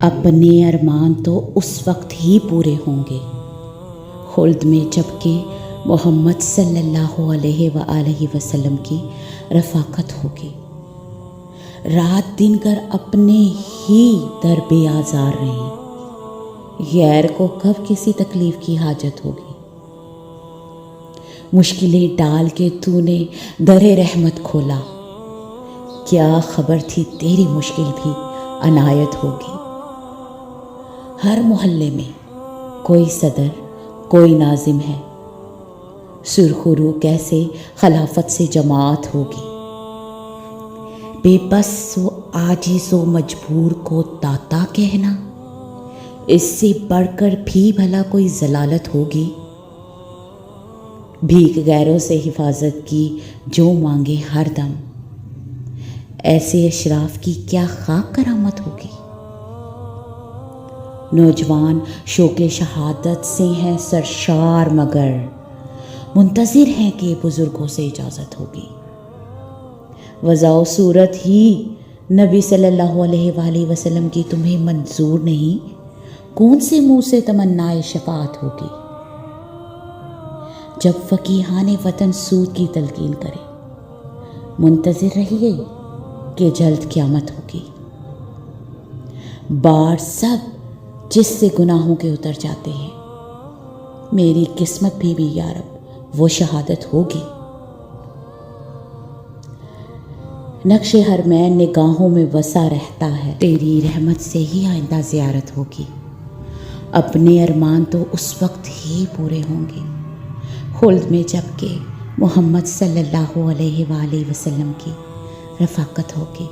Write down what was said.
اپنے ارمان تو اس وقت ہی پورے ہوں گے خلد میں جب کہ محمد صلی اللہ علیہ وآلہ وسلم کی رفاقت ہوگی۔ رات دن کر اپنے ہی در بے آزار رہیں، غیر کو کب کسی تکلیف کی حاجت ہوگی۔ مشکلیں ڈال کے تو نے در رحمت کھولا، کیا خبر تھی تیری مشکل بھی عنایت ہوگی۔ ہر محلے میں کوئی صدر کوئی ناظم ہے، سرخ رو کیسے خلافت سے جماعت ہوگی۔ بے بس و عاجز و مجبور کو داتا کہنا، اس سے بڑھ کر بھی بھلا کوئی ضلالت ہوگی۔ بھیک غیروں سے حفاظت کی جو مانگے ہر دم، ایسے اشراف کی کیا خاک کرامت ہوگی۔ نوجوان شوق شہادت سے ہیں سرشار مگر منتظر ہیں کہ بزرگوں سے اجازت ہوگی۔ وضع و صورت ہی نبی صلی اللہ علیہ وآلہ وسلم کی تمہیں منظور نہیں، کون سے منہ سے تمنائے شفاعت ہوگی۔ جب فقیہان وطن سود کی تلقین کرے، منتظر رہیے کہ جلد قیامت ہوگی۔ بار سب جس سے گناہوں کے اتر جاتے ہیں، میری قسمت بھی یا رب وہ شہادت ہوگی۔ نقش حرمین نگاہوں میں وسع رہتا ہے، تیری رحمت سے ہی آئندہ زیارت ہوگی۔ اپنے ارمان تو اس وقت ہی پورے ہوں گے خلد میں جب کہ محمد صلی اللہ علیہ وآلہ وسلم کی رفاقت ہوگی۔